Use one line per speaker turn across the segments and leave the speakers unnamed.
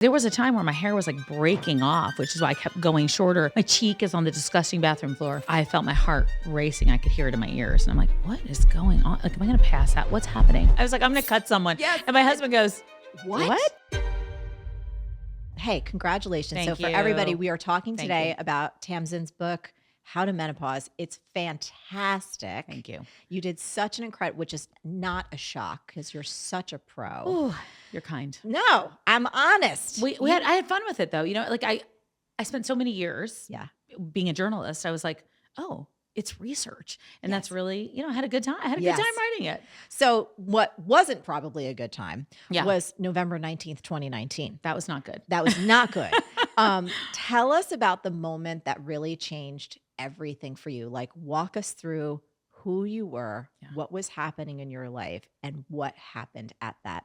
There was a time where my hair was like breaking off, which is why I kept going shorter. My cheek is on the disgusting bathroom floor. I felt my heart racing. I could hear it in my ears. And I'm like, what is going on? Like, am I going to pass out? What's happening? I was like, I'm going to cut someone.
Yes.
And my husband goes, what?
Hey, congratulations.
Thank
For
you.
everybody, we are talking
Thank
today
you.
about Tamsen's book, How to Menopause. It's fantastic.
Thank you.
You did such an incredible, which is not a shock because you're such a pro.
Ooh, you're kind.
No, I'm honest.
I had fun with it though. You know, like I spent so many years being a journalist. I was like, oh, it's research. And that's really, you know, I had a good time. I had a good time writing it.
So what wasn't probably a good time
Yeah.
was November 19th, 2019.
That was not good.
That was not good. Tell us about the moment that really changed everything for you. Like, walk us through who you were, what was happening in your life, and what happened at that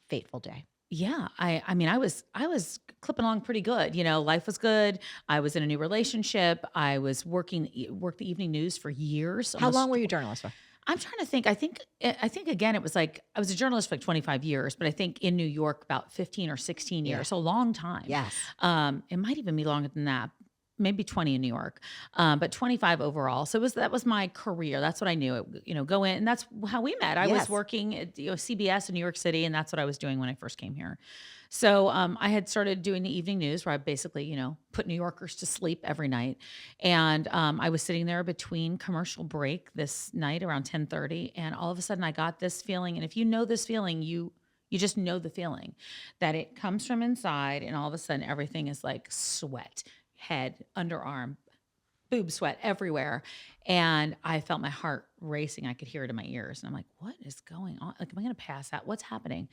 fateful day.
Yeah. I mean, I was clipping along pretty good. You know, life was good. I was in a new relationship. I was worked the evening news for years.
How long were you a journalist for?
I'm trying to think. I think again, it was like, I was a journalist for like 25 years, but I think in New York about 15 or 16 years. So a long time.
Yes.
It might even be longer than that. Maybe 20 in New York, but 25 overall. So that was my career. That's what I knew. Go in, and that's how we met. I was working at CBS in New York City, and that's what I was doing when I first came here. So I had started doing the evening news, where I basically, put New Yorkers to sleep every night. And I was sitting there between commercial break this night around 10:30, and all of a sudden I got this feeling. And if you know this feeling, you just know the feeling that it comes from inside, and all of a sudden everything is like sweat. Head, underarm, boob sweat everywhere. And I felt my heart racing. I could hear it in my ears. And I'm like, what is going on? Like, am I going to pass out? What's happening?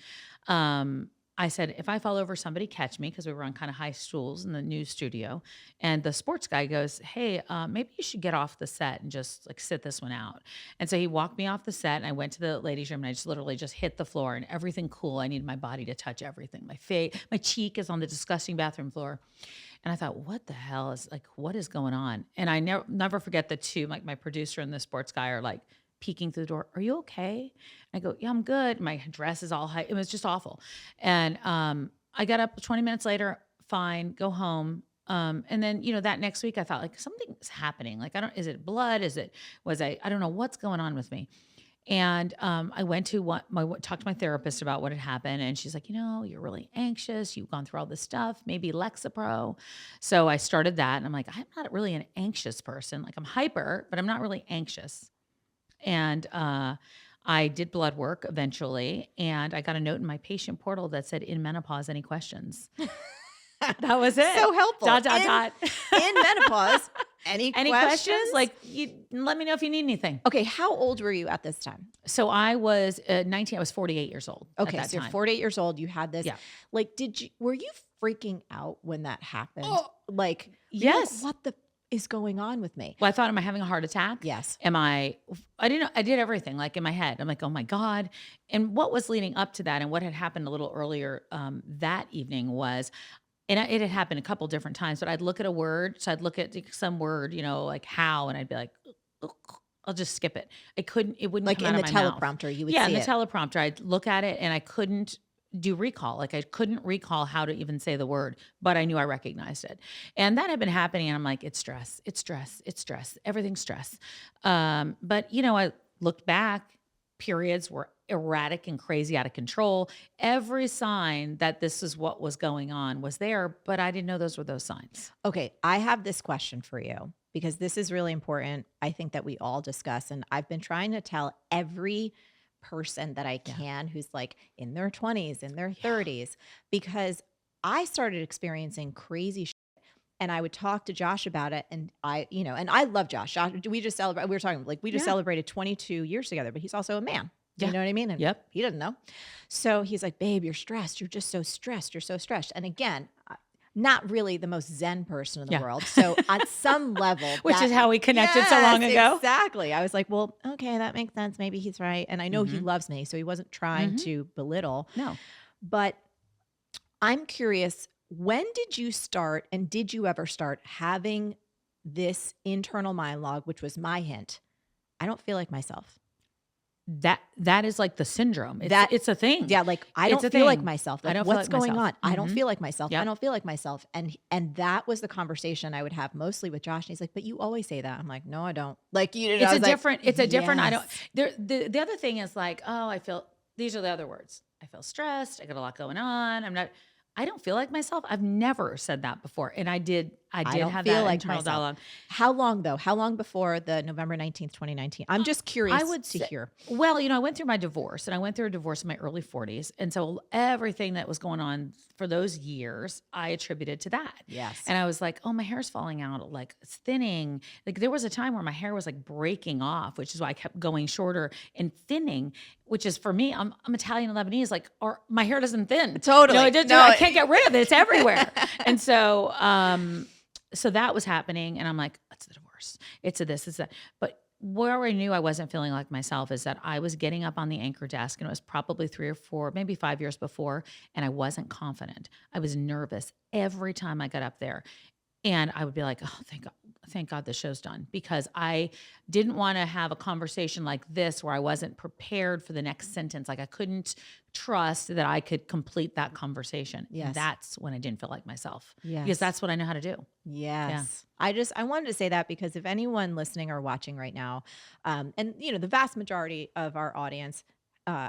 I said, if I fall over, somebody catch me, because we were on kind of high stools in the news studio. And the sports guy goes, hey, maybe you should get off the set and just like sit this one out. And so he walked me off the set, and I went to the ladies' room, and I just literally just hit the floor, and everything cool. I needed my body to touch everything. My face, my cheek is on the disgusting bathroom floor. And I thought, what is going on? And I never forget the two, like my producer and the sports guy are like peeking through the door. Are you okay? I go, yeah, I'm good. My dress is all high. It was just awful. And I got up 20 minutes later, fine, go home. And then, that next week I thought like something's happening. Like, is it blood? I don't know what's going on with me. And I went to talked to my therapist about what had happened. And she's like, you're really anxious. You've gone through all this stuff, maybe Lexapro. So I started that. And I'm like, I'm not really an anxious person. Like, I'm hyper, but I'm not really anxious. And I did blood work eventually. And I got a note in my patient portal that said, in menopause, any questions? That was it.
So helpful. ... In menopause, any questions?
Like, let me know if you need anything.
Okay. How old were you at this time?
So I was 19. I was 48 years old.
Okay.
At that
So
time.
you're 48 years old. You had this.
Yeah.
Like, were you freaking out when that happened?
Oh,
like,
yes.
What the is going on with me?
Well, I thought, am I having a heart attack?
Yes.
I didn't know. I did everything like in my head. I'm like, oh my God. And what was leading up to that, and what had happened a little earlier that evening was, and it had happened a couple different times, but I'd look at a word. So I'd look at some word, like how, and I'd be like, I'll just skip it. It wouldn't
like
come
in
out
the
of my mouth.
teleprompter. You would
Yeah,
see
in the
it.
teleprompter, I'd look at it and I couldn't do recall. Like, I couldn't recall how to even say the word, but I knew I recognized it. And that had been happening. And I'm like, it's stress, it's stress, it's stress, everything's stress. But I looked back, periods were erratic and crazy, out of control. Every sign that this is what was going on was there, but I didn't know those were those signs.
Okay. I have this question for you, because this is really important. I think that we all discuss, and I've been trying to tell every person that I can who's like in their 20s, in their 30s, because I started experiencing crazy shit. And I would talk to Josh about it. And and I love Josh. We just celebrated, we were talking like, we just celebrated 22 years together, but he's also a man. You know what I mean? And he doesn't know. So he's like, babe, you're stressed. You're just so stressed. You're so stressed. And again, not really the most zen person in the world. So on some level,
which is how we connected so long ago.
Exactly. I was like, well, okay, that makes sense. Maybe he's right. And I know he loves me. So he wasn't trying to belittle.
No.
But I'm curious, when did you start, and did you ever start having this internal monologue, which was my hint? I don't feel like myself.
that is like the syndrome. It's a thing.
Yeah, like I
It's
don't
a
feel like
thing.
myself.
I
Like
don't feel
what's
like
going
myself.
on? I don't feel like myself. I
Yep.
don't feel like myself. And that was the conversation I would have mostly with Josh. And he's like, "But you always say that." I'm like, "No, I don't." Like you know,
It's
I
a
was like,
different, it's a different, I don't,
yes.
the other thing is like, oh, I feel, these are the other words. I feel stressed. I got a lot going on. I don't feel like myself. I've never said that before. And I did
I don't
have
feel
that
like
internal
myself.
dialogue.
How long though? How long before the November 19th, 2019? I'm just curious
I would
to
say,
hear.
well, I went through my divorce and I went through a divorce in my early 40s. And so everything that was going on for those years, I attributed to that.
Yes.
And I was like, oh, my hair's falling out, like it's thinning. Like there was a time where my hair was like breaking off, which is why I kept going shorter and thinning, which is for me, I'm Italian and Lebanese, like, or my hair doesn't thin.
Totally.
I can't get rid of it. It's everywhere. And so, so that was happening. And I'm like, it's the divorce. It's a this, it's that. But where I knew I wasn't feeling like myself is that I was getting up on the anchor desk and it was probably 3 or 4, maybe 5 years before. And I wasn't confident. I was nervous every time I got up there. And I would be like, oh, thank God this show's done, because I didn't want to have a conversation like this where I wasn't prepared for the next sentence. Like I couldn't trust that I could complete that conversation.
Yes.
That's when I didn't feel like myself.
Yes.
Because that's what I know how to do.
Yes. Yeah. I wanted to say that because if anyone listening or watching right now, and you know, the vast majority of our audience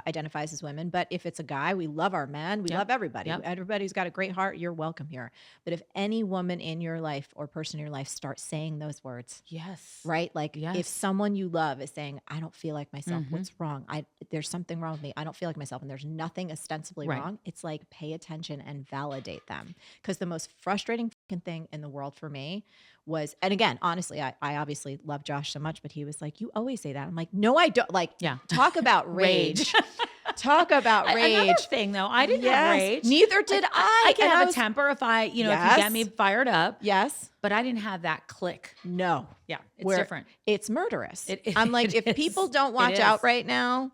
identifies as women, but if it's a guy, we love our men. We love everybody.
Yep.
Everybody's got a great heart. You're welcome here. But if any woman in your life or person in your life starts saying those words,
Yes.
right? Like
Yes.
if someone you love is saying, I don't feel like myself, what's wrong? There's something wrong with me. I don't feel like myself. And there's nothing ostensibly wrong. It's like, pay attention and validate them. Because the most frustrating thing in the world for me was, and again, honestly, I obviously love Josh so much, but he was like, you always say that. I'm like, no, I don't. Like, talk about rage. Talk about rage.
Another thing though, I didn't have rage.
Neither did I.
I can have a temper if I, if you get me fired up.
Yes.
But I didn't have that click.
No.
Yeah. It's different.
It's murderous. I'm like, if people don't watch out right now,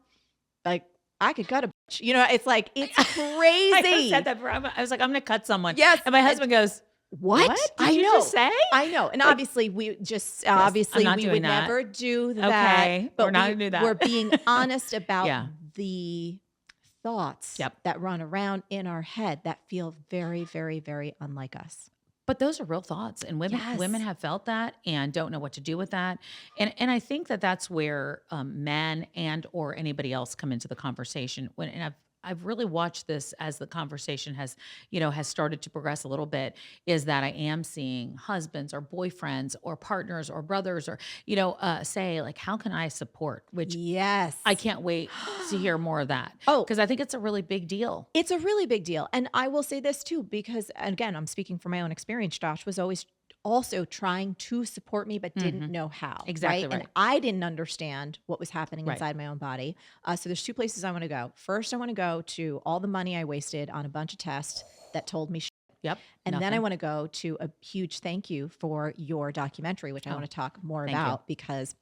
like I could cut a bitch. You know, it's like, it's crazy.
I said that. I was like, I'm going to cut someone.
Yes.
And my husband goes,
what?
Did you just say?
I know. And obviously we just, obviously we would never do that.
Okay.
But
we're not going to do that.
We're being honest about the thoughts that run around in our head that feel very, very, very unlike us.
But those are real thoughts, and women have felt that and don't know what to do with that. And I think that that's where men and or anybody else come into the conversation. And I've really watched this as the conversation has started to progress a little bit, is that I am seeing husbands or boyfriends or partners or brothers or, say like, how can I support? Which I can't wait to hear more of that. Oh, because I think it's a really big deal.
It's a really big deal. And I will say this too, because again, I'm speaking from my own experience. Josh was always also trying to support me, but didn't know how.
Exactly right.
And I didn't understand what was happening inside my own body. So there's 2 places I want to go. First, I want to go to all the money I wasted on a bunch of tests that told me shit.
Yep.
And then I want to go to a huge thank you for your documentary, which I want to talk more about because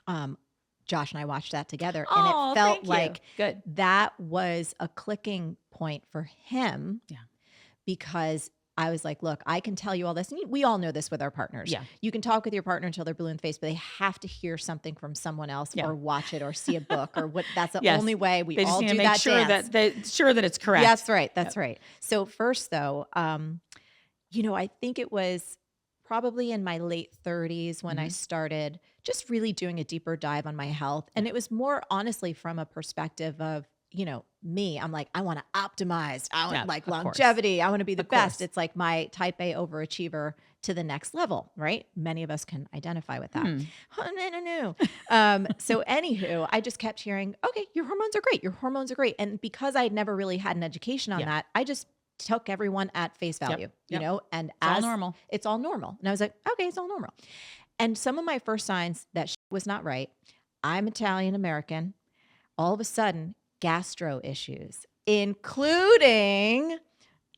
Josh and I watched that together, and it felt like that was a clicking point for him. Yeah. Because I was like, look, I can tell you all this. And we all know this with our partners. Yeah. You can talk with your partner until they're blue in the face, but they have to hear something from someone else or watch it or see a book or what. That's the only way we all do that.
Sure that it's correct.
That's right. That's right. So first though, I think it was probably in my late 30s when I started just really doing a deeper dive on my health. And it was more honestly from a perspective of, me, I'm like, I want to optimize. I want like longevity. I want to be the best. It's like my type A overachiever to the next level, right? Many of us can identify with that. No. So anywho, I just kept hearing, okay, your hormones are great. Your hormones are great. And because I'd never really had an education on that, I just took everyone at face value, and
it's all normal.
It's all normal. And I was like, okay, it's all normal. And some of my first signs that was not right, I'm Italian American, all of a sudden, gastro issues, including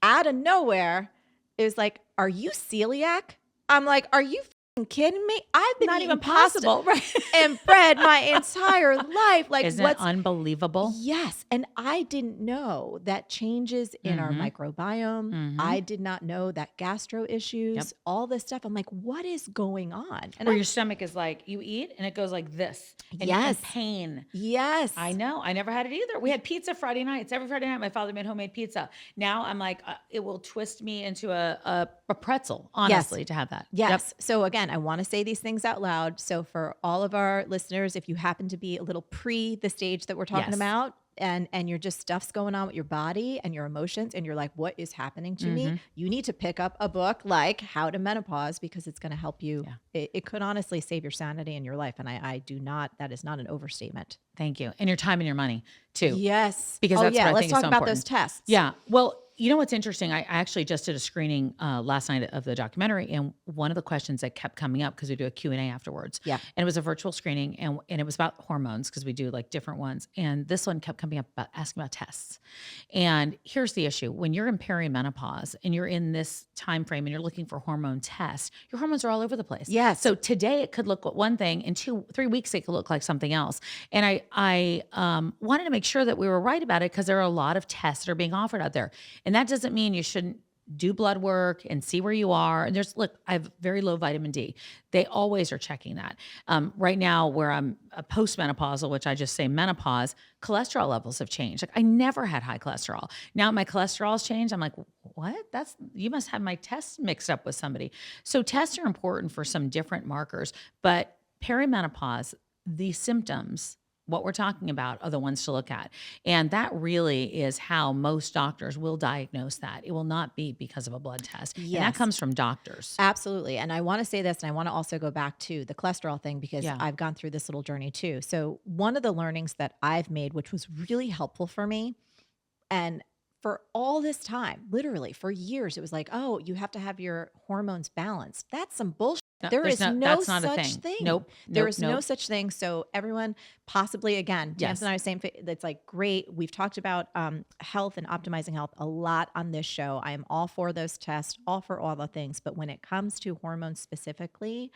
out of nowhere, it was like, are you celiac? I'm like, are you kidding me? I've been
Not
eating
even
pasta
possible, right?
and bread my entire life. Like,
Isn't it unbelievable?
Yes. And I didn't know that changes in our
Mm-hmm.
microbiome.
Mm-hmm.
I did not know that gastro
Yep.
issues, all this stuff. I'm like, what is going on? And
Where your stomach is like, you eat and it goes like this, and
yes,
pain.
yes,
I know. I never had it either. We had pizza Friday nights. Every Friday night, my father made homemade pizza. Now I'm like, it will twist me into a pretzel, honestly, to have that.
yes.
Yep.
So again, I want to say these things out loud. So for all of our listeners, if you happen to be a little pre the stage that we're talking
Yes.
about, and you're just stuff's going on with your body and your emotions, and you're like, what is happening to me? You need to pick up a book like How to Menopause, because it's going to help you.
Yeah.
It could honestly save your sanity in your life. And I do not, that is not an overstatement.
Thank you. And your time and your money too.
Yes.
Because that's what I
let's
think is
talk
so
about
important.
those tests.
Yeah. Well, you know what's interesting? I actually just did a screening last night of the documentary, and one of the questions that kept coming up, because we do a Q&A afterwards, and it was a virtual screening, and it was about hormones, because we do like different ones, and this one kept coming up about asking about tests. And here's the issue: when you're in perimenopause and you're in this time frame and you're looking for hormone tests, your hormones are all over the place.
Yes.
So today it could look one thing, in 2-3 weeks it could look like something else. And I wanted to make sure that we were right about it, because there are a lot of tests that are being offered out there. And that doesn't mean you shouldn't do blood work and see where you are. And I have very low vitamin D. They always are checking that. Right now, where I'm a postmenopausal, which I just say menopause, cholesterol levels have changed. Like, I never had high cholesterol. Now my cholesterol's changed. I'm like, what? You must have my tests mixed up with somebody. So tests are important for some different markers, but perimenopause, the symptoms, what we're talking about, are the ones to look at. And that really is how most doctors will diagnose that. It will not be because of a blood test.
Yes.
And that comes from doctors.
Absolutely. And I want to say this, and I want to also go back to the cholesterol thing, because I've gone through this little journey too. So one of the learnings that I've made, which was really helpful for me, and for all this time, literally for years, it was like, oh, you have to have your hormones balanced. That's some bullshit. There is no
that's not
such
a thing.
thing.
Nope.
There is no such thing. So everyone, possibly, again,
Yes.
Tamsen and I are saying that's like great. We've talked about health and optimizing health a lot on this show. I am all for those tests, all for all the things. But when it comes to hormones specifically,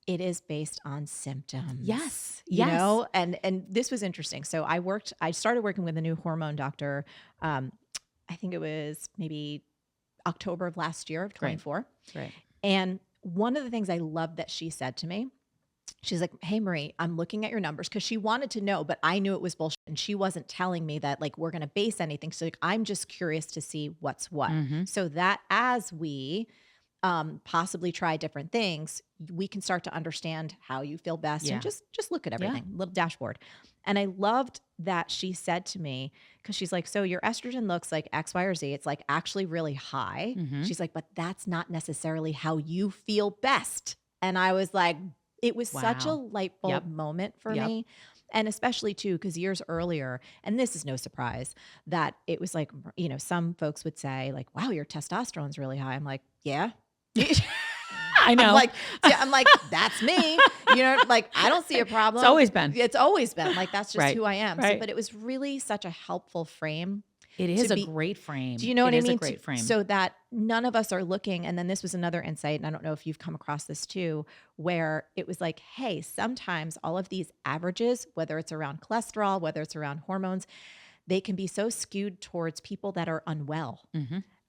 it is based on symptoms.
Yes.
You know, and this was interesting. So I started working with a new hormone doctor. I think it was maybe October of last year of 24.
Right.
And one of the things I loved that she said to me, she's like, hey, Marie, I'm looking at your numbers, because she wanted to know, but I knew it was bullshit. And she wasn't telling me that like we're going to base anything. So like, I'm just curious to see what's what. So that as we possibly try different things, we can start to understand how you feel best, and just look at everything, little dashboard. And I loved that she said to me, because she's like, so your estrogen looks like X, Y, or Z. It's like actually really high. She's like, but that's not necessarily how you feel best. And I was like, it was such a light bulb moment for me. And especially too, because years earlier, and this is no surprise, that it was like, you know, some folks would say like, wow, your testosterone's really high. I'm like, yeah.
I know.
I'm like, that's me. You know, like, I don't see a problem.
It's always been.
Like, that's just who I am.
Right.
So, but it was really such a helpful frame.
It is a great frame.
Do you know what I mean?
It is a great frame.
So that none of us are looking. And then this was another insight, and I don't know if you've come across this too, where it was like, hey, sometimes all of these averages, whether it's around cholesterol, whether it's around hormones, they can be so skewed towards people that are unwell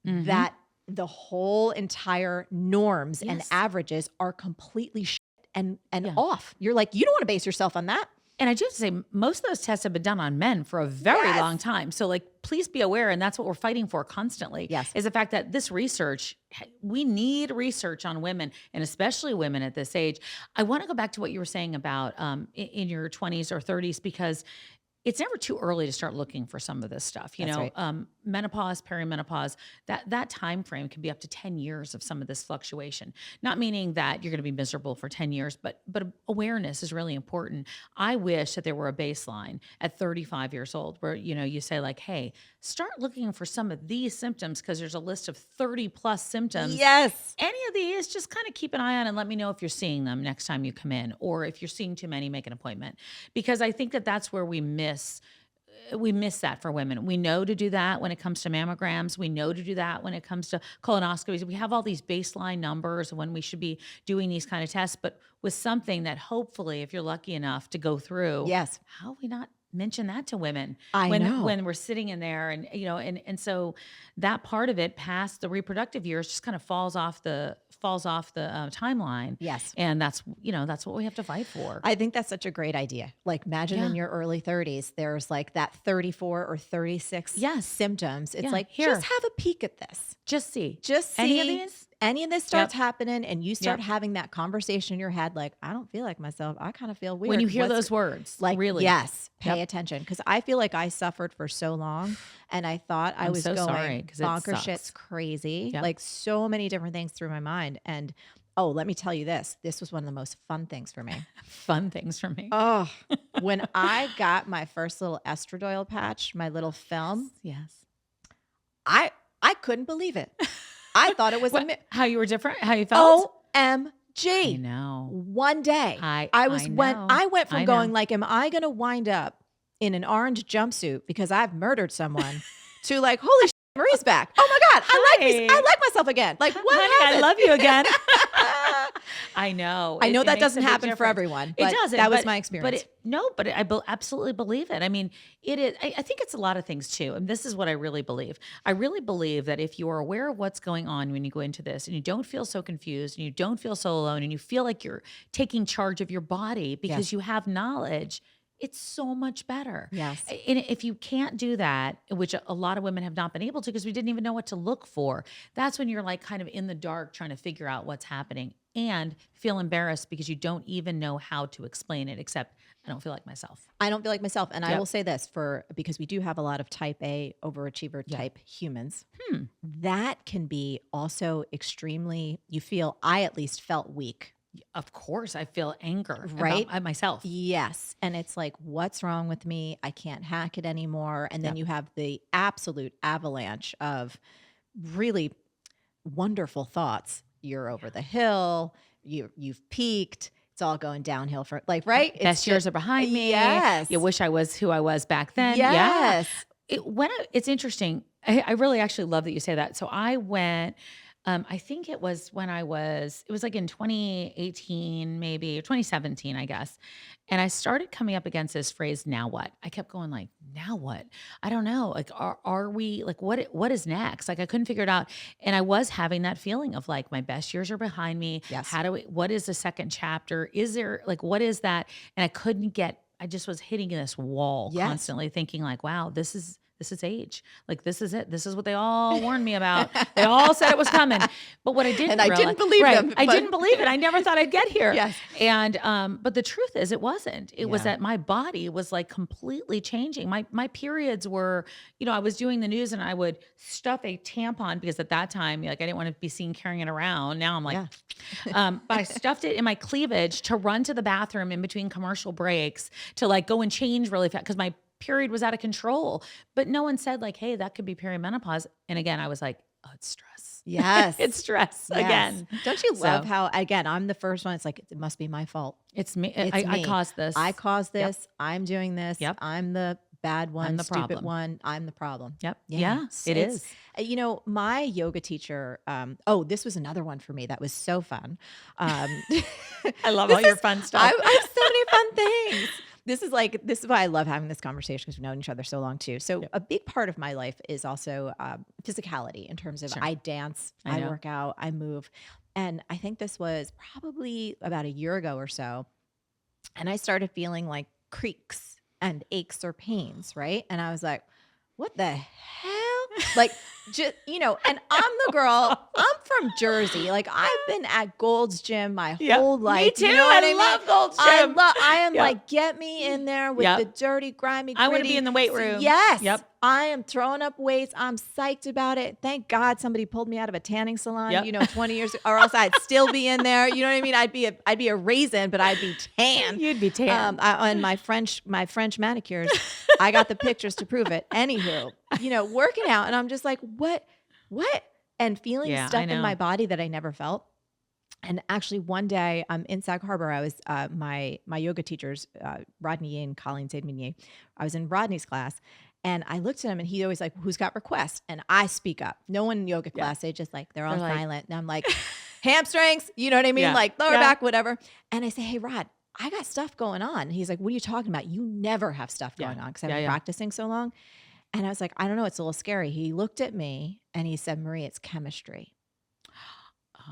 that the whole entire norms and averages are completely shit and off. You're like, you don't want to base yourself on that.
And I do have to say, most of those tests have been done on men for a very long time. So like, please be aware. And that's what we're fighting for constantly, is the fact that this research, we need research on women, and especially women at this age. I want to go back to what you were saying about in your 20s or 30s, because it's never too early to start looking for some of this stuff. You know, menopause, perimenopause, that time frame can be up to 10 years of some of this fluctuation. Not meaning that you're going to be miserable for 10 years, but awareness is really important. I wish that there were a baseline at 35 years old where, you know, you say like, hey, start looking for some of these symptoms, because there's a list of 30 plus symptoms.
Yes.
Any of these, just kind of keep an eye on and let me know if you're seeing them next time you come in, or if you're seeing too many, make an appointment. Because I think that that's where we miss we miss that for women. We know to do that when it comes to mammograms. We know to do that when it comes to colonoscopies. We have all these baseline numbers when we should be doing these kind of tests, but with something that hopefully, if you're lucky enough to go through,
Yes.
how have we not mention that to women
I know.
when we're sitting in there, and and so that part of it past the reproductive years just kind of falls off the timeline.
Yes.
And that's what we have to fight for.
I think that's such a great idea. Like imagine in your early 30s, there's like that 34 or 36 symptoms. It's like,
here,
just have a peek at this.
Just see
any of this starts happening, and you start having that conversation in your head, like, I don't feel like myself. I kind of feel weird.
When you hear those words,
like,
really,
yes, pay attention. Because I feel like I suffered for so long, and I thought I was going bonkers shit's crazy. Like so many different things through my mind. And oh, let me tell you this. This was one of the most fun things for me.
Fun things for me.
Oh, when I got my first little estradiol patch, my little film.
Yes.
I couldn't believe it. I thought it was
how you were different, how you felt.
OMG.
I know.
One day I went from going like, am I going to wind up in an orange jumpsuit because I've murdered someone to like, holy shit, Marie's back. Oh my God. I like myself again. Like what happened?
I love you again. I know.
I know that doesn't happen for everyone. But
it doesn't.
That was my experience.
But I absolutely believe it. I mean, it is. I think it's a lot of things too. And this is what I really believe. I really believe that if you are aware of what's going on when you go into this, and you don't feel so confused, and you don't feel so alone, and you feel like you're taking charge of your body because you have knowledge, it's so much better.
Yes.
And if you can't do that, which a lot of women have not been able to because we didn't even know what to look for, that's when you're like kind of in the dark trying to figure out what's happening and feel embarrassed because you don't even know how to explain it, except I don't feel like myself.
I don't feel like myself. And I will say this because we do have a lot of type A overachiever type humans. That can be also extremely, I at least felt weak.
Of course, I feel anger
about
myself.
Yes. And it's like, what's wrong with me? I can't hack it anymore. And then you have the absolute avalanche of really wonderful thoughts. You're over the hill. You've peaked. It's all going downhill for right?
Best years are behind me.
Yes.
You wish I was who I was back then.
Yes.
Yeah. It's interesting. I really actually love that you say that. So I went, I think it was like in 2018, maybe, or 2017, I guess. And I started coming up against this phrase, now what? I kept going like, now what? I don't know. Like, are we like, what is next? Like, I couldn't figure it out. And I was having that feeling of like, my best years are behind me.
Yes.
What is the second chapter? Is there like, what is that? And I just was hitting this wall constantly thinking like, wow, this is age. Like, this is it. This is what they all warned me about. They all said it was coming. But what I didn't
I didn't believe them.
I didn't believe it. I never thought I'd get here.
Yes.
And, but the truth is it wasn't. It was that my body was like completely changing. My periods were, I was doing the news and I would stuff a tampon because at that time, like I didn't want to be seen carrying it around. Now I'm like, but I stuffed it in my cleavage to run to the bathroom in between commercial breaks to like go and change really fast because my period was out of control, but no one said like, hey, that could be perimenopause. And again, I was like, oh, it's stress.
Yes.
It's stress again.
Don't you love how, again, I'm the first one. It's like, it must be my fault.
It's me. I caused this.
I caused this. Yep. I'm doing this.
Yep.
I'm the bad one,
I'm the
stupid
problem.
one. I'm the problem.
Yep. Yeah, it is.
My yoga teacher, this was another one for me that was so fun.
I love all your fun stuff.
I have so many fun things. This is why I love having this conversation because we've known each other so long too. So a big part of my life is also physicality in terms of I dance, I work out, I move. And I think this was probably about a year ago or so. And I started feeling like creaks and aches or pains, right? And I was like, what the hell? Like, just, and I'm the girl, I'm from Jersey. Like, I've been at Gold's Gym my whole life.
Me too.
You know what I mean?
Love Gold's Gym.
I am like, get me in there with the dirty, grimy, gritty.
I want to be in the weight room.
Yes.
Yep.
I am throwing up weights. I'm psyched about it. Thank God somebody pulled me out of a tanning salon, 20 years ago, or else I'd still be in there. You know what I mean? I'd be a raisin, but I'd be tan.
You'd be tan.
And my French manicures, I got the pictures to prove it. Anywho, working out, and I'm just like, what? And feeling stuff in my body that I never felt. And actually, one day, in Sag Harbor, I was my yoga teachers, Rodney and Colleen Zaid-Minier. I was in Rodney's class, and I looked at him, and he always like, "Who's got requests?" And I speak up. No one in yoga
Yeah.
class, they just like they're
They're
all
like,
silent, and I'm like, hamstrings, you know what I mean,
yeah,
like lower
yeah,
back, whatever. And I say, "Hey, Rod, I got stuff going on." And he's like, "What are you talking about? You never have stuff
yeah,
going on," because I've
yeah,
been
yeah.
practicing so long. And I was like, "I don't know, it's a little scary." He looked at me and he said, "Marie, it's chemistry."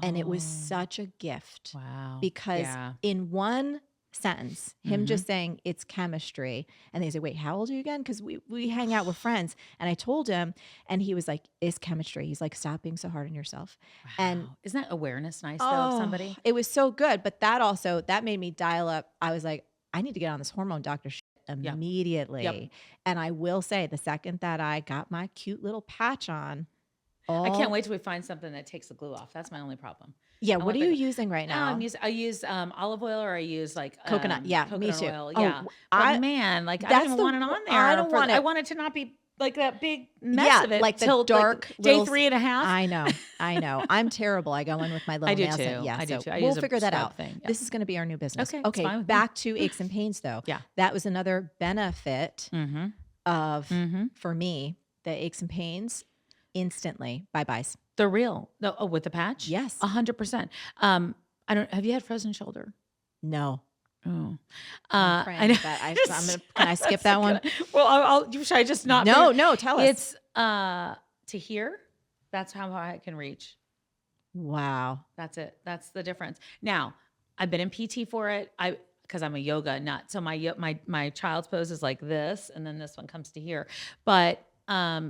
And it was
Oh,
such a gift
wow.
because
Yeah.
in one sentence, him
Mm-hmm.
just saying it's chemistry. And they say, "Wait, how old are you again?" Because we hang out with friends. And I told him, and he was like, "It's chemistry." He's like, "Stop being so hard on yourself." And
Wow. Isn't that awareness nice though of
oh,
somebody?
it was so good. But that also, that made me dial up. I was like, I need to get on this hormone doctor shit
Yep. Yep.
immediately. And I will say, the second that I got my cute little patch on,
I can't
all
wait till we find something that takes the glue off. That's my only problem.
yeah,
I
what
want
are
the
you
glue.
using right now?
I use olive oil or I use like
Coconut. Yeah, me
coconut
too.
oil.
Oh,
Yeah. But
I
man, like I don't
that's
even
the
want it on
I
there
don't
for
want
I
it.
want it to not be like that big mess
Yeah,
of it
like the
till like
dark
day
little
3.5.
I know. I know. I'm terrible. I go in with my
I
little
do
nails and
too.
yeah,
I do
so
too. I
we'll
use a
figure that
scrub
out.
thing. Yeah.
This is going to be our new business.
Okay, it's
Okay,
fine with me.
back to aches and pains though.
Yeah.
That was another benefit
Mm-hmm.
of
Mm-hmm.
for me, the aches and pains instantly. Bye-byes.
They're real. Oh, with the patch?
Yes.
100%. I don't have you had frozen shoulder?
No.
Oh,
I'm
I know.
praying that I'm gonna can I skip that one?
Well, should I just not?
No, no, tell us.
It's to here. That's how high I can reach.
Wow.
That's it. That's the difference. Now, I've been in PT for it. Because I'm a yoga nut. So my child's pose is like this, and then this one comes to here. But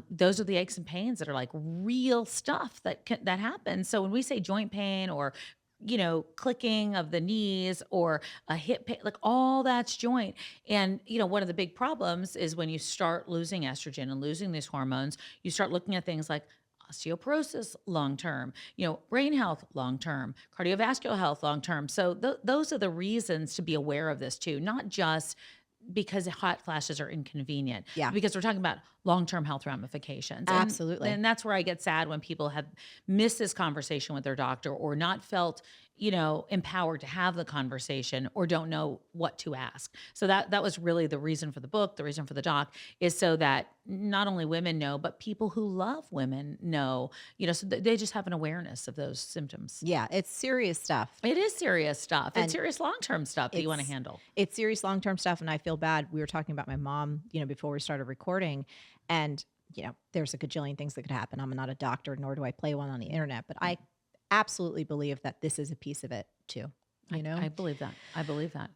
those are the aches and pains that are like real stuff that happens. So when we say joint pain or clicking of the knees or a hip pain, like all that's joint. And one of the big problems is when you start losing estrogen and losing these hormones, you start looking at things like osteoporosis long term, brain health long term, cardiovascular health long term. So those are the reasons to be aware of this too, not just because hot flashes are inconvenient,
Yeah.
because we're talking about long-term health ramifications.
Absolutely.
And that's where I get sad when people have missed this conversation with their doctor or not felt, empowered to have the conversation or don't know what to ask. So that was really the reason for the book, the reason for the doc, is so that not only women know, but people who love women know, so they just have an awareness of those symptoms.
Yeah, it's serious stuff.
It is serious stuff.
And
it's serious long-term stuff that you want to handle.
It's serious long-term stuff. And I feel bad. We were talking about my mom, before we started recording, and, there's a gajillion things that could happen. I'm not a doctor, nor do I play one on the internet, but I absolutely believe that this is a piece of it too.
I believe that. I believe that.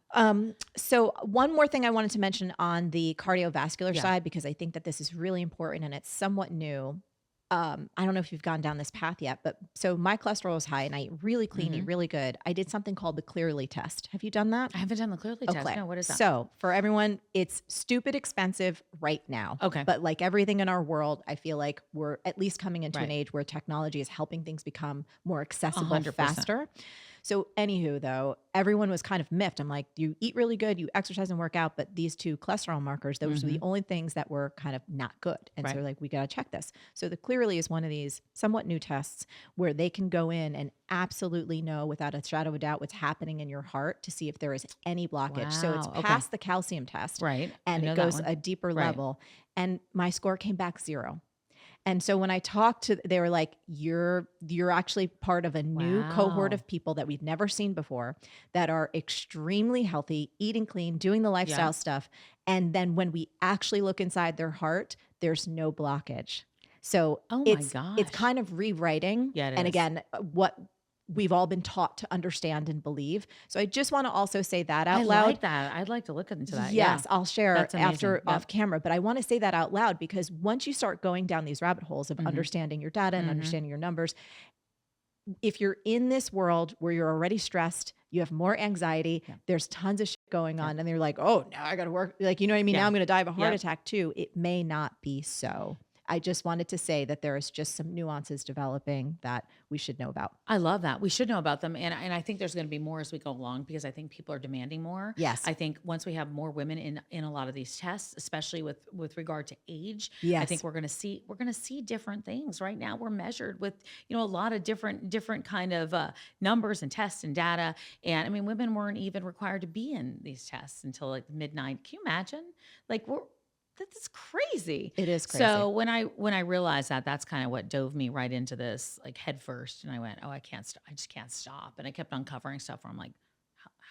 So one more thing I wanted to mention on the cardiovascular
Yeah.
side, because I think that this is really important and it's somewhat new. I don't know if you've gone down this path yet, but so my cholesterol is high and I eat really clean, eat really good. I did something called the Clearly test. Have you done that?
I haven't done the Clearly test.
Okay.
No, what is that?
So for everyone, it's stupid expensive right now.
Okay.
But like everything in our world, I feel like we're at least coming into an
Right.
age where technology is helping things become more accessible
100%.
faster. So anywho, though, everyone was kind of miffed. I'm like, you eat really good, you exercise and work out, but these two cholesterol markers, those were the only things that were kind of not good. And so
Right.
like, we got to check this. So the Clearly is one of these somewhat new tests where they can go in and absolutely know without a shadow of a doubt what's happening in your heart to see if there is any blockage. So it's
Wow, okay.
past the calcium test.
Right.
And
I know
it
that
goes
one.
a deeper
Right.
level. And my score came back 0. And so when I talked to, they were like, you're actually part of a new cohort
Wow.
of people that we've never seen before that are extremely healthy, eating clean, doing the lifestyle stuff. And then when we actually look inside their heart, there's no blockage. So
Oh my
it's
gosh.
kind of rewriting.
Yeah, it
and
is.
again, what we've all been taught to understand and believe. So I just want to also say that out
I
loud.
like that. I'd like to look into that.
Yes,
Yeah.
I'll share
That's amazing.
after
Yep.
off camera, but I want to say that out loud because once you start going down these rabbit holes of understanding your data and understanding your numbers, if you're in this world where you're already stressed, you have more anxiety, there's tons of shit going on, and they're like, oh, now I got to work. Like, you know what I mean?
Yeah.
Now I'm going to die of a heart
Yep.
attack too. It may not be so. I just wanted to say that there is just some nuances developing that we should know about.
I love that. We should know about them. And I think there's going to be more as we go along because I think people are demanding more.
Yes.
I think once we have more women in a lot of these tests, especially with regard to age,
Yes.
I think we're going to see different things. Right now we're measured with, a lot of different kind of numbers and tests and data. And I mean, women weren't even required to be in these tests until like midnight. Can you imagine? Like that's crazy.
It is crazy.
So when I realized that, that's kind of what dove me right into this, like head first. And I went, oh, I just can't stop. And I kept uncovering stuff where I'm like,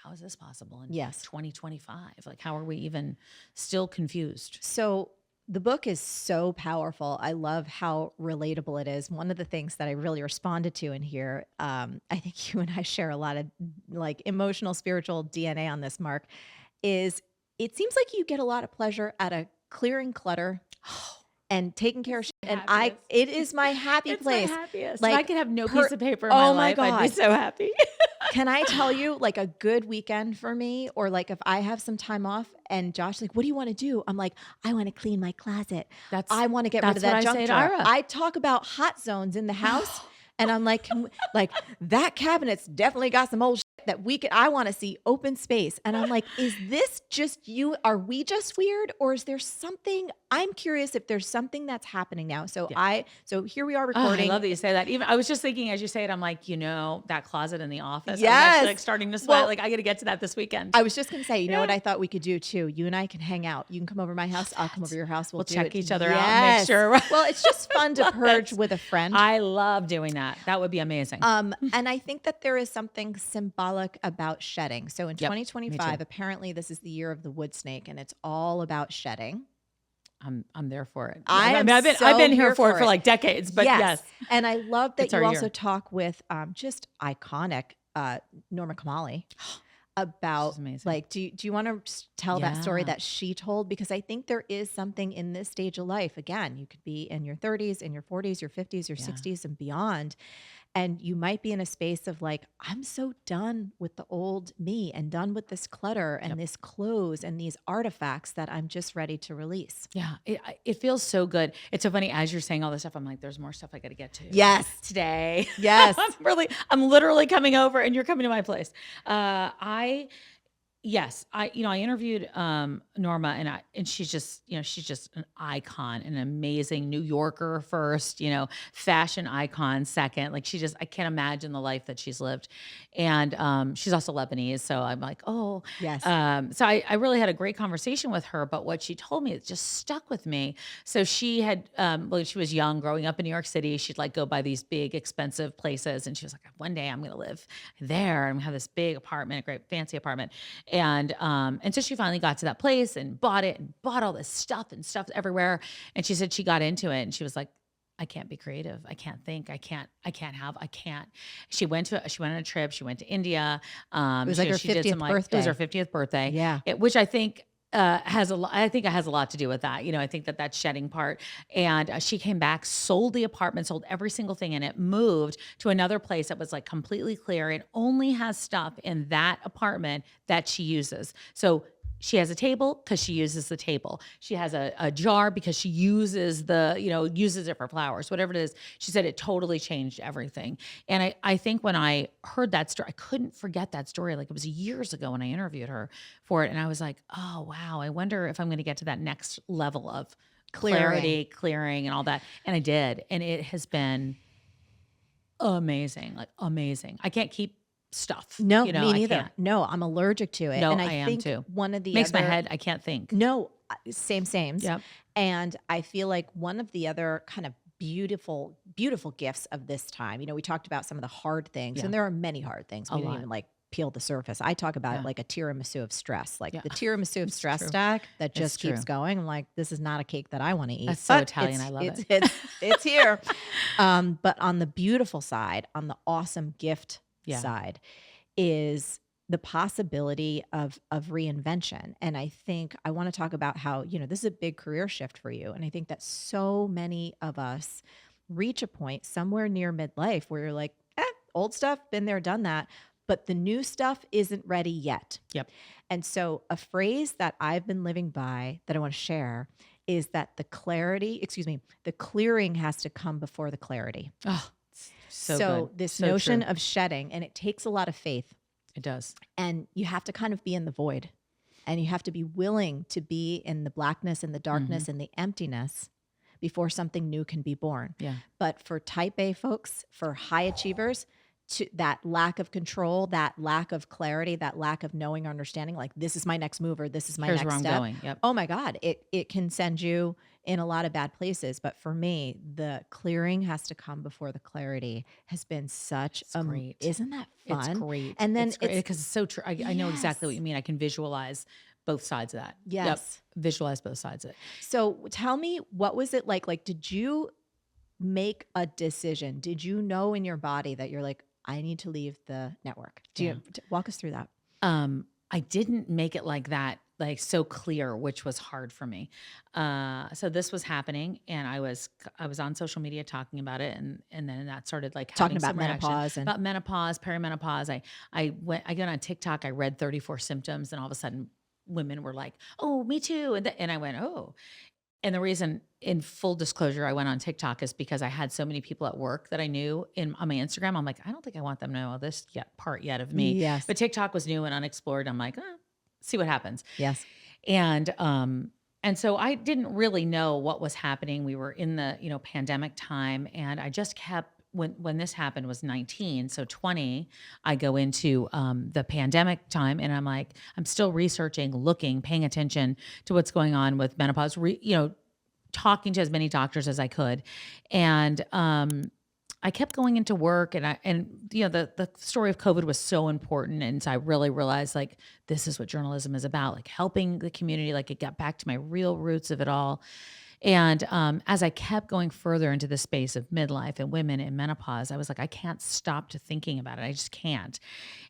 how is this possible in 2025? Like, how are we even still confused?
So the book is so powerful. I love how relatable it is. One of the things that I really responded to in here, I think you and I share a lot of like emotional, spiritual DNA on this, Mark, is it seems like you get a lot of pleasure out of clearing clutter and taking care of shit. And it is my happy place.
My happiest.
Like,
if I could have no piece of paper in my life,
God.
I'd be so happy.
Can I tell you, like, a good weekend for me, or like if I have some time off and Josh's like, what do you want to do? I'm like, I want to clean my closet. I want to get rid of that junk drawer. I talk about hot zones in the house. And I'm like, that cabinet's definitely got some old shit that I want to see open space. And I'm like, is this just you? Are we just weird? Or is there something? I'm curious if there's something that's happening now. So so here we are recording.
I love that you say that. Even I was just thinking as you say it, I'm like, that closet in the office.
Yes.
I'm actually like starting to sweat. Like I got to get to that this weekend.
I was just going to say, you know what I thought we could do too? You and I can hang out. You can come over to my house. I'll come over to your house. We'll
check each other out and make sure.
Well, it's just fun to purge with a friend.
I love doing that. That would be amazing.
And I think that there is something symbolic about shedding. So in 2025, apparently this is the year of the wood snake, and it's all about shedding.
I'm there for it.
I've
been here for it for like decades, but yes.
And I love that you also talk with just iconic Norma Kamali about like, do you want to tell that story that she told? Because I think there is something in this stage of life. Again, you could be in your 30s, in your 40s, your 50s, your 60s and beyond. And you might be in a space of like, I'm so done with the old me and done with this clutter and this clothes and these artifacts that I'm just ready to release.
Yeah, it feels so good. It's so funny as you're saying all this stuff. I'm like, there's more stuff I got to get to.
Yes,
today.
Yes,
I'm literally coming over, and you're coming to my place. I interviewed Norma, and she's just an icon, an amazing New Yorker first, fashion icon second. Like I can't imagine the life that she's lived. And she's also Lebanese, so I'm like, oh
yes.
So I really had a great conversation with her, but what she told me, it just stuck with me. So she had, when she was young, growing up in New York City, she'd like go by these big expensive places, and she was like, one day I'm going to live there and have this big apartment, a great fancy apartment. And so she finally got to that place and bought all this stuff everywhere. And she said she got into it and she was like, I can't be creative. I can't think. I can't. She went on a trip. She went to India.
It was like her 50th birthday.
It was her 50th birthday.
Yeah.
Which I think has a lot. I think it has a lot to do with that. I think that shedding part. And she came back, sold the apartment, sold every single thing in it, moved to another place that was like completely clear. It only has stuff in that apartment that she uses. So she has a table because she uses the table. She has a jar because she uses uses it for flowers, whatever it is. She said it totally changed everything. And I think when I heard that story, I couldn't forget that story. Like it was years ago when I interviewed her for it. And I was like, oh, wow, I wonder if I'm going to get to that next level of clarity, clearing and all that. And I did. And it has been amazing, like amazing. I can't keep stuff.
No, me neither. No, I'm allergic to it.
No,
and I
am
think
too.
One of the
makes my head, I can't think.
No, same.
Yep.
And I feel like one of the other kind of beautiful gifts of this time, we talked about some of the hard things, and there are many hard things. We didn't even like peel the surface. I talk about it like a tiramisu of stress, like the tiramisu of stress stack that just keeps going. I'm like, this is not a cake that I want to eat.
That's so Italian. I love it.
It's here. But on the beautiful side, on the awesome gift side, is the possibility of reinvention. And I think I want to talk about how, this is a big career shift for you. And I think that so many of us reach a point somewhere near midlife where you're like, old stuff, been there, done that. But the new stuff isn't ready yet.
Yep.
And so a phrase that I've been living by that I want to share is that the clearing has to come before the clarity.
Oh, so good.
This
So
notion
true.
of shedding, and it takes a lot of faith,
It does.
and you have to kind of be in the void, and you have to be willing to be in the blackness and the darkness and the emptiness before something new can be born.
Yeah.
But for type A folks, for high achievers, to that lack of control, that lack of clarity, that lack of knowing or understanding, like this is my next move or this is my
Here's
next
where I'm
step.
going. Yep.
Oh my God, it can send you in a lot of bad places. But for me, the clearing has to come before the clarity has been such
great.
Isn't that fun?
It's great.
And then
it's great because it's so true. I know exactly what
Yes.
you mean. I can visualize both sides of that. Yep.
Yes.
Visualize both sides of it.
So tell me, what was it like? Like, did you make a decision? Did you know in your body that you're like, I need to leave the network? Walk us through that.
I didn't make it like that, like so clear, which was hard for me. So this was happening, and I was on social media talking about it, and then that started like
Talking
having
about
some reaction.
menopause and
About menopause, perimenopause. I got on TikTok. I read 34 symptoms, and all of a sudden, women were like, "Oh, me too," and I went, "Oh." And the reason, in full disclosure, I went on TikTok is because I had so many people at work that I knew on my Instagram. I'm like, I don't think I want them to know this part yet of me.
Yes.
But TikTok was new and unexplored. I'm like, see what happens.
Yes.
And so I didn't really know what was happening. We were in the, pandemic time, and I just kept, when this happened was 19. So 20, I go into the pandemic time, and I'm like, I'm still researching, looking, paying attention to what's going on with menopause, talking to as many doctors as I could. And I kept going into work, and the story of COVID was so important. And so I really realized, like, this is what journalism is about, like helping the community. Like, it got back to my real roots of it all. And as I kept going further into the space of midlife and women in menopause, I was like, I can't stop to thinking about it. I just can't.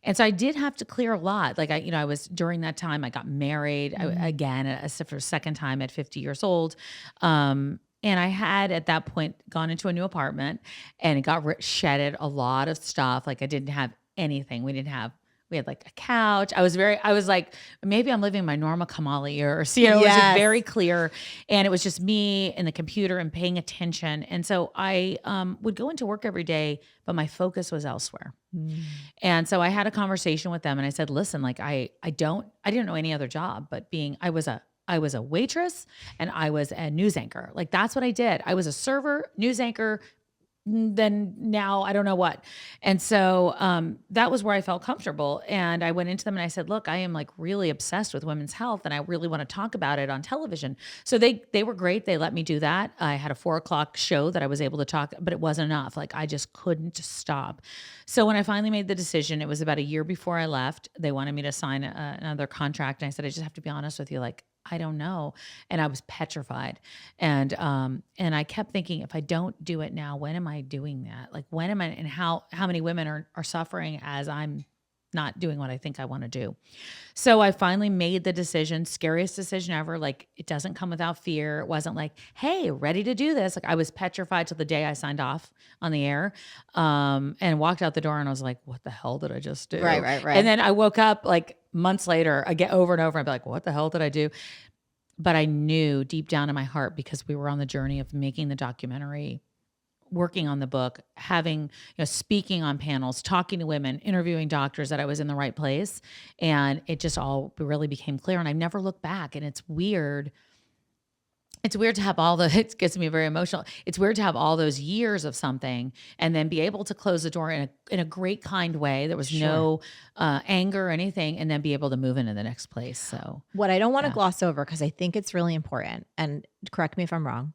And so I did have to clear a lot. Like, I was, during that time, I got married again, for a second time at 50 years old. And I had at that point gone into a new apartment, and it got shedded a lot of stuff. Like, I didn't have anything. We had like a couch. I was like, maybe I'm living my Norma Kamali years. It was just very clear. And it was just me and the computer and paying attention. And so I would go into work every day, but my focus was elsewhere. And so I had a conversation with them, and I said, listen, like I didn't know any other job, but I was a waitress, and I was a news anchor. Like, that's what I did. I was a server, news anchor, then now I don't know what. And so that was where I felt comfortable. And I went into them and I said, look, I am like really obsessed with women's health, and I really want to talk about it on television. So they were great. They let me do that. I had a 4:00 show that I was able to talk, but it wasn't enough. Like, I just couldn't stop. So when I finally made the decision, it was about a year before I left. They wanted me to sign another contract. And I said, I just have to be honest with you. Like, I don't know. And I was petrified. And I kept thinking, if I don't do it now, when am I doing that? Like, when am I, and how many women are suffering as I'm not doing what I think I want to do? So I finally made the decision, scariest decision ever. Like, it doesn't come without fear. It wasn't like, hey, ready to do this. Like, I was petrified till the day I signed off on the air, and walked out the door, and I was like, what the hell did I just do?
Right.
And then I woke up like months later, I get over and over, I'd be like, what the hell did I do? But I knew deep down in my heart, because we were on the journey of making the documentary, working on the book, having, speaking on panels, talking to women, interviewing doctors, that I was in the right place. And it just all really became clear. And I've never looked back. And it's weird. It's weird to have it gets me very emotional. It's weird to have all those years of something and then be able to close the door in a great, kind way. There was no anger or anything, and then be able to move into the next place. So
what I don't want to gloss over, because I think it's really important, and correct me if I'm wrong,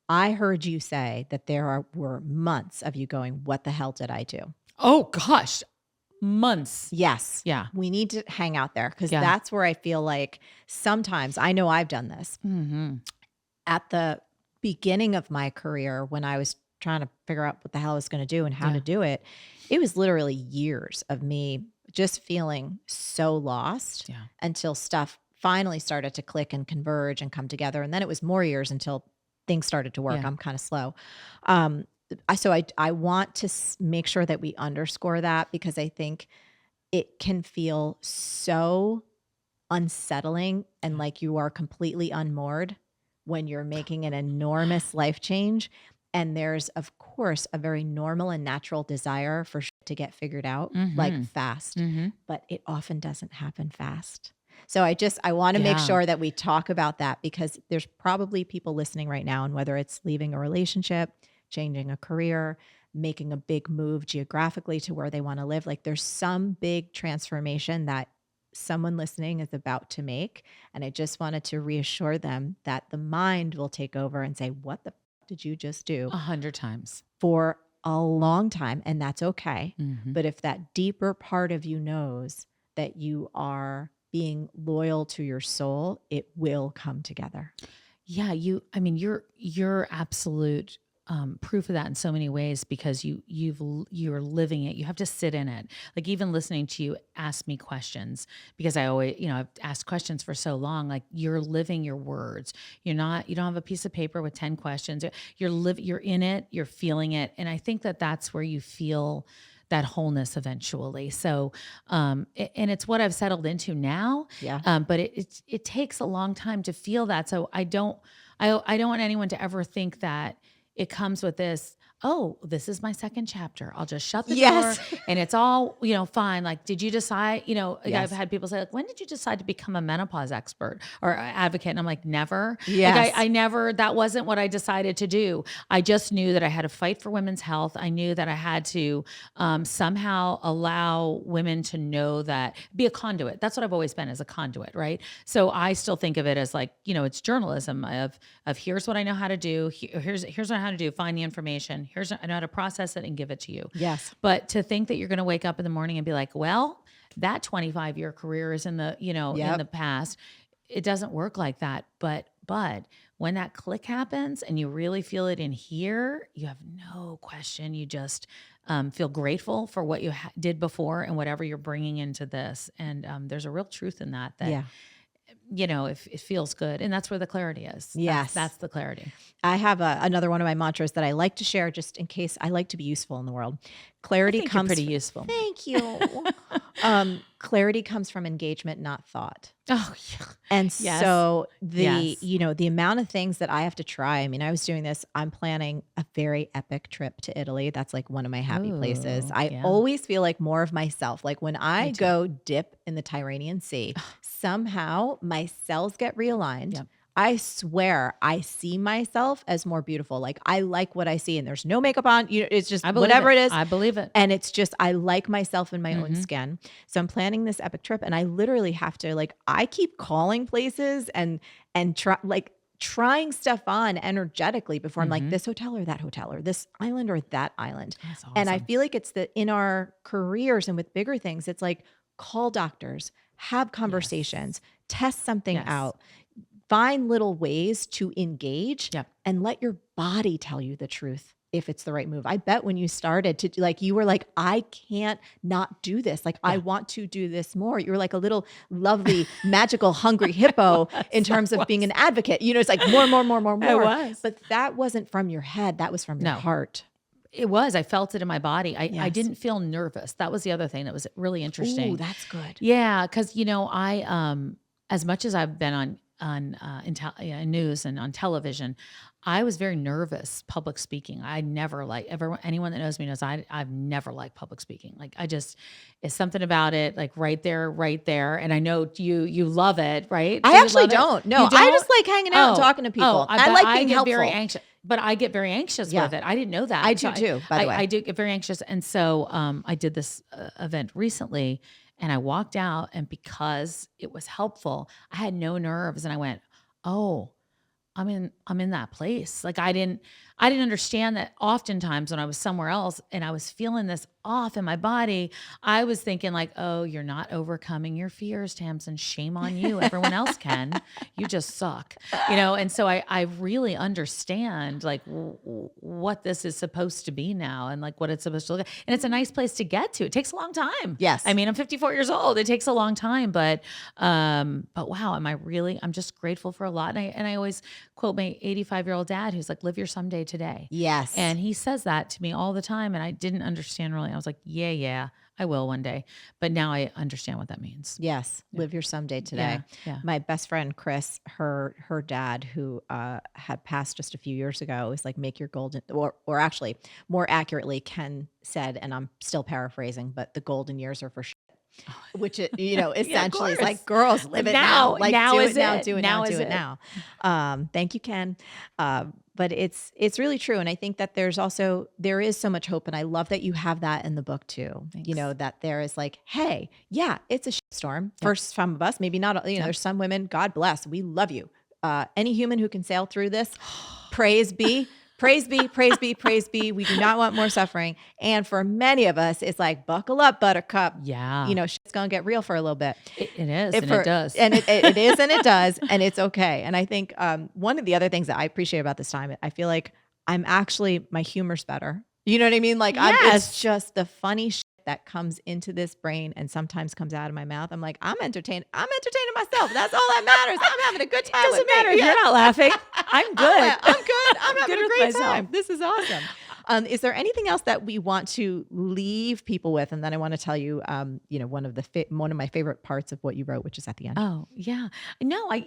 I heard you say that were months of you going, what the hell did I do?
Oh gosh, months.
Yes.
Yeah.
We need to hang out there, because that's where I feel like sometimes, I know I've done this. At the beginning of my career, when I was trying to figure out what the hell I was going to do and how to do it, it was literally years of me just feeling so lost until stuff finally started to click and converge and come together. And then it was more years until things started to work. I'm kind of slow. So I want to make sure that we underscore that, because I think it can feel so unsettling and like you are completely unmoored when you're making an enormous life change. And there's, of course, a very normal and natural desire for shit to get figured out, like fast, but it often doesn't happen fast. So I want to make sure that we talk about that, because there's probably people listening right now, and whether it's leaving a relationship, changing a career, making a big move geographically to where they want to live, like there's some big transformation that someone listening is about to make. And I just wanted to reassure them that the mind will take over and say, what the f- did you just do?
100 times.
For a long time. And that's okay. But if that deeper part of you knows that you are being loyal to your soul, it will come together.
Yeah, you're absolute proof of that in so many ways, because you're living it. You have to sit in it. Like, even listening to you ask me questions, because I always, I've asked questions for so long. Like, you're living your words. You don't have a piece of paper with 10 questions. You're in it. You're feeling it, and I think that that's where you feel that wholeness eventually. So, and it's what I've settled into now.
Yeah.
But it takes a long time to feel that. So I don't want anyone to ever think that it comes with this, oh, this is my second chapter, I'll just shut the door and it's all, fine. Like, did you decide, I've had people say, like, when did you decide to become a menopause expert or advocate? And I'm like, never.
Yes.
Like, I never, that wasn't what I decided to do. I just knew that I had to fight for women's health. I knew that I had to somehow allow women to know that, be a conduit. That's what I've always been, as a conduit, right? So I still think of it as like, it's journalism of here's what I know how to do. Here's what I know how to do. Find the information. I know how to process it and give it to you.
Yes.
But to think that you're going to wake up in the morning and be like, well, that 25-year career is in the, in the past. It doesn't work like that. But when that click happens and you really feel it in here, you have no question. You just feel grateful for what you did before and whatever you're bringing into this. And there's a real truth in that. If it feels good, and that's where the clarity is.
Yes.
That's the clarity.
I have another one of my mantras that I like to share, just in case. I like to be useful in the world. Clarity comes
pretty useful.
Thank you. Clarity comes from engagement, not thought.
Oh, yeah.
And so the amount of things that I have to try. I mean, I was doing this. I'm planning a very epic trip to Italy. That's like one of my happy places. I always feel like more of myself. Like, when I go dip in the Tyrrhenian Sea, somehow my cells get realigned. Yep. I swear I see myself as more beautiful. Like, I like what I see, and there's no makeup on. It's just whatever it is.
I believe it.
And it's just, I like myself in my own skin. So I'm planning this epic trip, and I literally have to, like, I keep calling places and trying stuff on energetically before I'm like, this hotel or that hotel, or this island or that island.
That's awesome.
And I feel like it's in our careers and with bigger things, it's like, call doctors, have conversations, test something out. Find little ways to engage and let your body tell you the truth if it's the right move. I bet when you started to, like, you were like, I can't not do this. Like, I want to do this more. You were like a little lovely, magical, hungry hippo in terms of being an advocate. It's like more.
It was.
But that wasn't from your head. That was from your heart.
It was. I felt it in my body. I didn't feel nervous. That was the other thing that was really interesting.
Ooh, that's good.
Yeah, because I as much as I've been on news and on television, I was very nervous public speaking. I never anyone that knows me knows I've never liked public speaking. Like, it's something about it, like right there. And I know you love it, right?
I actually don't. No, I just like hanging out and talking to people. I like being helpful.
Very anxious. But I get very anxious with it. I didn't know that.
I do too, by the way.
I do get very anxious. And so I did this event recently, and I walked out, and because it was helpful, I had no nerves. And I went, oh, I'm in that place. Like, I didn't understand that oftentimes when I was somewhere else and I was feeling this off in my body, I was thinking like, oh, you're not overcoming your fears, Tamsen. Shame on you. Everyone else can. You just suck. And so I really understand like what this is supposed to be now, and like what it's supposed to look like. And it's a nice place to get to. It takes a long time.
Yes.
I mean, I'm 54 years old. It takes a long time, but wow, I'm just grateful for a lot. And I always quote my 85-year-old dad, who's like, live your someday today.
Yes.
And he says that to me all the time. And I didn't understand really. I was like, yeah, I will one day. But now I understand what that means.
Yes. Live your someday today.
Yeah.
My best friend, Chris, her dad, who had passed just a few years ago, was like, make your golden, or actually more accurately, Ken said, and I'm still paraphrasing, but the golden years are for shit. Which it, essentially is like, girls, live it now. Like,
now
do
is
it now,
it.
do it
Now
now,
is
do it
it.
now. Thank you, Ken. But it's really true. And I think that there is so much hope. And I love that you have that in the book too.
Thanks.
That there is like, hey, yeah, it's a shitstorm for some of us. Maybe not, there's some women, God bless, we love you. Any human who can sail through this, praise be. Praise be, praise be, praise be. We do not want more suffering. And for many of us, it's like, buckle up, buttercup.
Yeah.
Shit's going to get real for a little bit.
It is, and it does.
And it is, and it does. And it's okay. And I think one of the other things that I appreciate about this time, I feel like my humor's better. You know what I mean? Like, it's just the funny shit that comes into this brain and sometimes comes out of my mouth. I'm like, I'm entertaining myself. That's all that matters. I'm having a good time.
It doesn't matter if you're not laughing. I'm good.
I'm good. I'm having a great
myself.
time. This is awesome. Is there anything else that we want to leave people with? And then I want to tell you, one of my favorite parts of what you wrote, which is at the end.
Oh yeah. No, I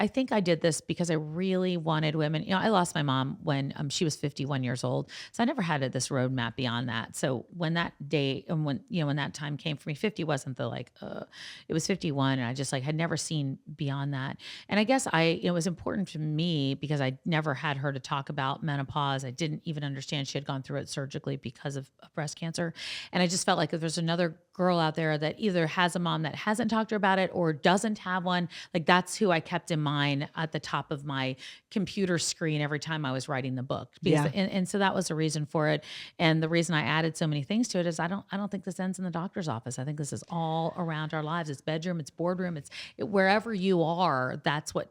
think I did this because I really wanted women. I lost my mom when she was 51 years old. So I never had this roadmap beyond that. So when that day and when that time came for me, 50 wasn't it was 51. And I just had never seen beyond that. And I guess it was important to me because I never had her to talk about menopause. I didn't even understand she had gone through it surgically because of breast cancer. And I just felt like if there's another girl out there that either has a mom that hasn't talked to her about it or doesn't have one, like that's who I kept in mind at the top of my computer screen every time I was writing the book. And so that was the reason for it. And the reason I added so many things to it is I don't think this ends in the doctor's office. I think this is all around our lives. It's bedroom, it's boardroom, it's wherever you are, that's what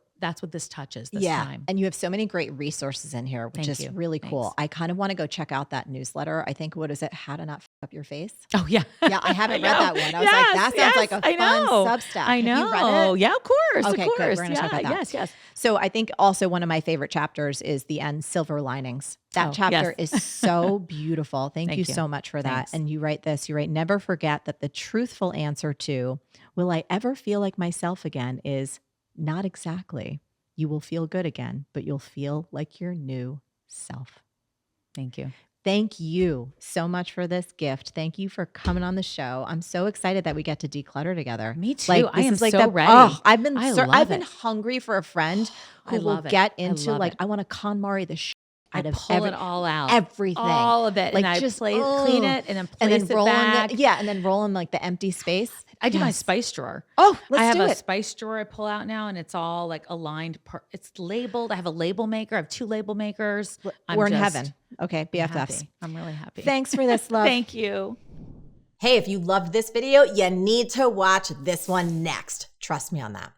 this touches this time.
And you have so many great resources in here, which is really cool.
Thanks.
I kind of want to go check out that newsletter. I think, what is it? How to Not F Up Your Face.
Oh yeah.
Yeah. I haven't read that one. I was like, that sounds like a fun Substack.
I know.
Have you read it?
Yeah, of course.
Okay,
of course.
good. We're going to talk about that.
Yes.
So I think also one of my favorite chapters is the end, Silver Linings. That chapter is so beautiful. Thank you so much for that.
Thanks.
And you write this, never forget that the truthful answer to, will I ever feel like myself again, is not exactly. You will feel good again, but you'll feel like your new self.
Thank you.
Thank you so much for this gift. Thank you for coming on the show. I'm so excited that we get to declutter together.
Me too. I am so ready.
I've been hungry for a friend who will get into I want to KonMari the shit out of
pull it all out.
Everything.
All of it.
Like,
and I
just
clean it and then place it
roll
back.
and then roll in the empty space.
I do my spice drawer.
Oh,
I have a spice drawer I pull out now, and it's all aligned. It's labeled. I have a label maker. I have 2 label makers.
We're in heaven. Okay, BFFs.
I'm really happy.
Thanks for this, love.
Thank you.
Hey, if you loved this video, you need to watch this one next. Trust me on that.